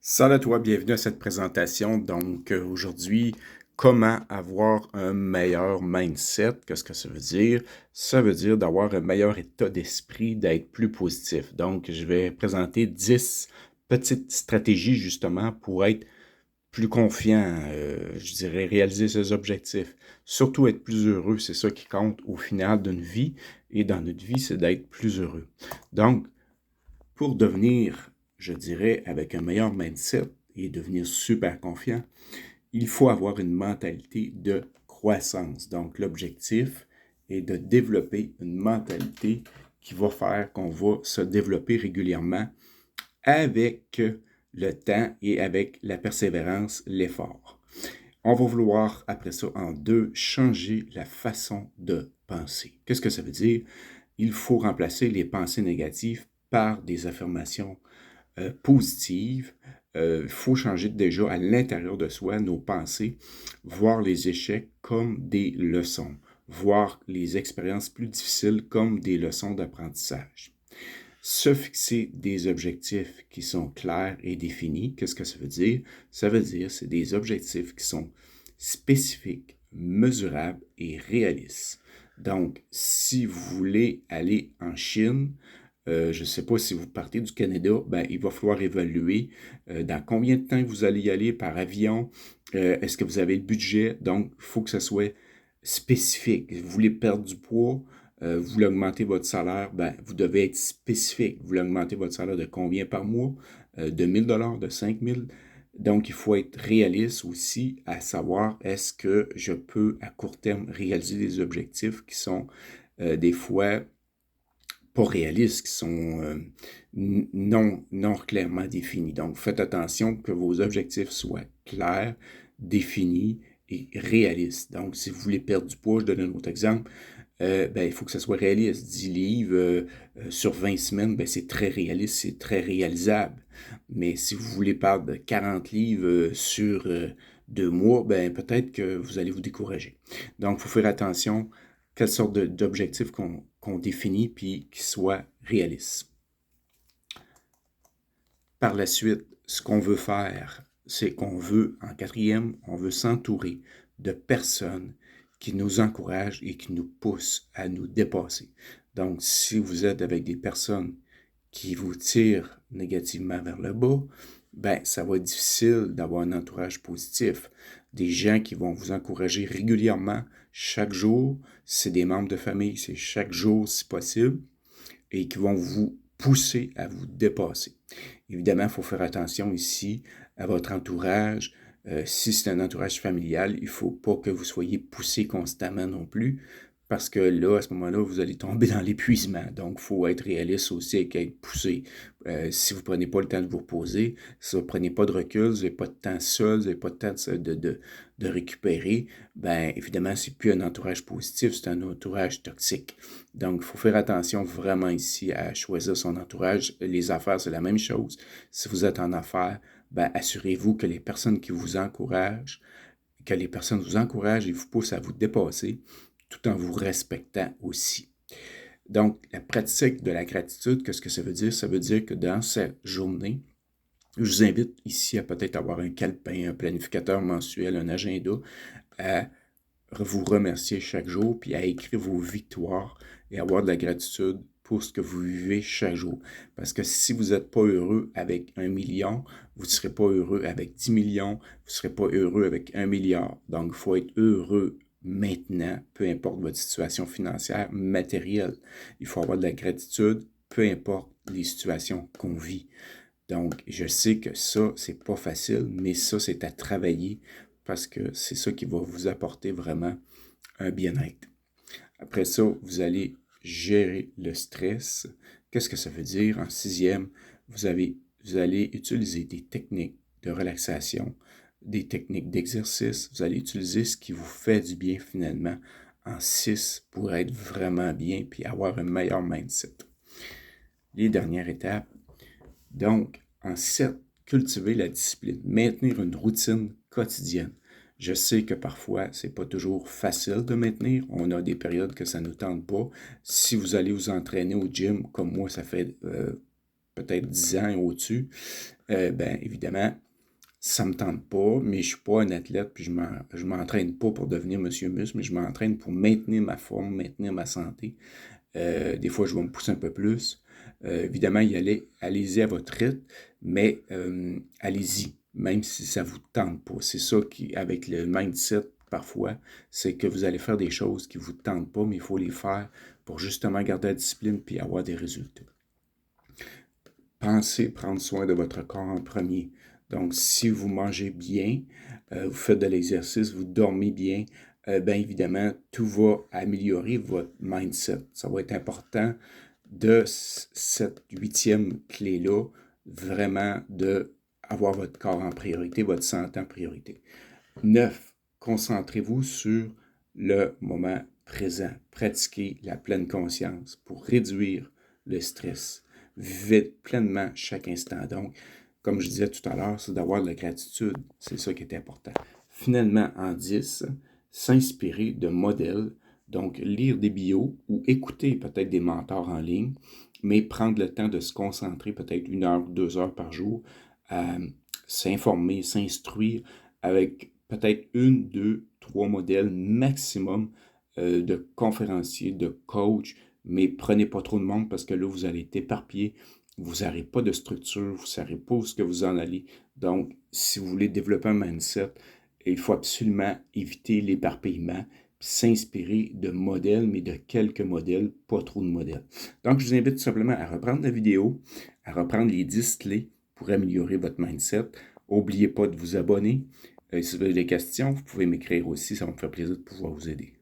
Salut à toi, bienvenue à cette présentation. Aujourd'hui, comment avoir un meilleur mindset? Qu'est-ce que ça veut dire? Ça veut dire d'avoir un meilleur état d'esprit, d'être plus positif. Donc, je vais présenter 10 petites stratégies justement pour être plus confiant, je dirais réaliser ses objectifs. Surtout être plus heureux, c'est ça qui compte au final d'une vie. Et dans notre vie, c'est d'être plus heureux. Donc, pour devenir, je dirais, avec un meilleur mindset et devenir super confiant, il faut avoir une mentalité de croissance. Donc, l'objectif est de développer une mentalité qui va faire qu'on va se développer régulièrement avec le temps et avec la persévérance, l'effort. On va vouloir, après ça, en deux, changer la façon de penser. Qu'est-ce que ça veut dire? Il faut remplacer les pensées négatives par des affirmations positives. Il faut changer déjà à l'intérieur de soi nos pensées, voir les échecs comme des leçons, voir les expériences plus difficiles comme des leçons d'apprentissage. Se fixer des objectifs qui sont clairs et définis. Qu'est-ce que ça veut dire? Ça veut dire c'est des objectifs qui sont spécifiques, mesurables et réalistes. Donc, si vous voulez aller en Chine, je ne sais pas si vous partez du Canada, ben, il va falloir évaluer dans combien de temps vous allez y aller par avion, est-ce que vous avez le budget, donc il faut que ce soit spécifique. Vous voulez perdre du poids, vous voulez augmenter votre salaire, ben, vous devez être spécifique. Vous voulez augmenter votre salaire de combien par mois? De 1 000 $, de 5 000. Donc, il faut être réaliste aussi à savoir est-ce que je peux à court terme réaliser des objectifs qui sont des fois pas réalistes, qui sont non clairement définis. Donc, faites attention que vos objectifs soient clairs, définis et réalistes. Donc, si vous voulez perdre du poids, je donne un autre exemple, ben, il faut que ça soit réaliste. 10 livres sur 20 semaines, ben, c'est très réaliste, c'est très réalisable. Mais si vous voulez perdre de 40 livres sur 2 mois, ben, peut-être que vous allez vous décourager. Donc, il faut faire attention quelle sorte d'objectifs qu'on définit puis qui soient réalistes. Par la suite, ce qu'on veut faire, c'est qu'on veut, en quatrième, on veut s'entourer de personnes qui nous encouragent et qui nous poussent à nous dépasser. Donc, si vous êtes avec des personnes qui vous tirent négativement vers le bas, ben, ça va être difficile d'avoir un entourage positif. Des gens qui vont vous encourager régulièrement, chaque jour, c'est des membres de famille, c'est chaque jour si possible, et qui vont vous pousser à vous dépasser. Évidemment, il faut faire attention ici à votre entourage. Si c'est un entourage familial, il ne faut pas que vous soyez poussé constamment non plus, parce que là, à ce moment-là, vous allez tomber dans l'épuisement. Donc, il faut être réaliste aussi et être poussé. Si vous ne prenez pas le temps de vous reposer, si vous ne prenez pas de recul, vous n'avez pas de temps seul, vous n'avez pas de temps de récupérer, ben évidemment, c'est plus un entourage positif, c'est un entourage toxique. Donc, il faut faire attention vraiment ici à choisir son entourage. Les affaires, c'est la même chose. Si vous êtes en affaires, ben, assurez-vous que les personnes qui vous encouragent, que les personnes vous encouragent et vous poussent à vous dépasser, tout en vous respectant aussi. Donc, la pratique de la gratitude, qu'est-ce que ça veut dire? Ça veut dire que dans cette journée, je vous invite ici à peut-être avoir un calepin, un planificateur mensuel, un agenda, à vous remercier chaque jour, puis à écrire vos victoires et avoir de la gratitude pour ce que vous vivez chaque jour. Parce que si vous n'êtes pas heureux avec 1 million, vous ne serez pas heureux avec 10 millions, vous ne serez pas heureux avec 1 milliard. Donc, il faut être heureux maintenant, peu importe votre situation financière, matérielle. Il faut avoir de la gratitude, peu importe les situations qu'on vit. Donc, je sais que ça, c'est pas facile, mais ça, c'est à travailler parce que c'est ça qui va vous apporter vraiment un bien-être. Après ça, vous allez gérer le stress. Qu'est-ce que ça veut dire? En sixième, vous allez utiliser des techniques de relaxation, des techniques d'exercice. Vous allez utiliser ce qui vous fait du bien finalement en 6 pour être vraiment bien puis avoir un meilleur mindset. Les dernières étapes. Donc, en 7, cultiver la discipline, maintenir une routine quotidienne. Je sais que parfois, c'est pas toujours facile de maintenir. On a des périodes que ça ne nous tente pas. Si vous allez vous entraîner au gym, comme moi, ça fait peut-être 10 ans et au-dessus, ben évidemment, ça me tente pas, mais je suis pas un athlète, puis je m'entraîne pas pour devenir Monsieur Muscle, mais je m'entraîne pour maintenir ma forme, maintenir ma santé. Des fois, je vais me pousser un peu plus. Évidemment, allez-y à votre rythme, mais allez-y, même si ça vous tente pas. C'est ça qui, avec le mindset, parfois, c'est que vous allez faire des choses qui vous tentent pas, mais il faut les faire pour justement garder la discipline puis avoir des résultats. Pensez prendre soin de votre corps en premier. Donc, si vous mangez bien, vous faites de l'exercice, vous dormez bien, bien évidemment, tout va améliorer votre mindset. Ça va être important de cette 8e clé-là, vraiment de avoir votre corps en priorité, votre santé en priorité. 9. Concentrez-vous sur le moment présent. Pratiquez la pleine conscience pour réduire le stress. Vivez pleinement chaque instant. Donc, comme je disais tout à l'heure, c'est d'avoir de la gratitude. C'est ça qui est important. Finalement, en 10, s'inspirer de modèles. Donc, lire des bios ou écouter peut-être des mentors en ligne, mais prendre le temps de se concentrer peut-être 1 heure, 2 heures par jour à s'informer, s'instruire avec peut-être 1, 2, 3 modèles maximum de conférenciers, de coachs, mais prenez pas trop de monde parce que là, vous allez être éparpillé, vous n'aurez pas de structure, vous ne saurez pas où est-ce que vous en allez. Donc, si vous voulez développer un mindset, il faut absolument éviter l'éparpillement, puis s'inspirer de modèles, mais de quelques modèles, pas trop de modèles. Donc, je vous invite tout simplement à reprendre la vidéo, à reprendre les 10 clés pour améliorer votre mindset. N'oubliez pas de vous abonner. Si vous avez des questions, vous pouvez m'écrire aussi, ça va me faire plaisir de pouvoir vous aider.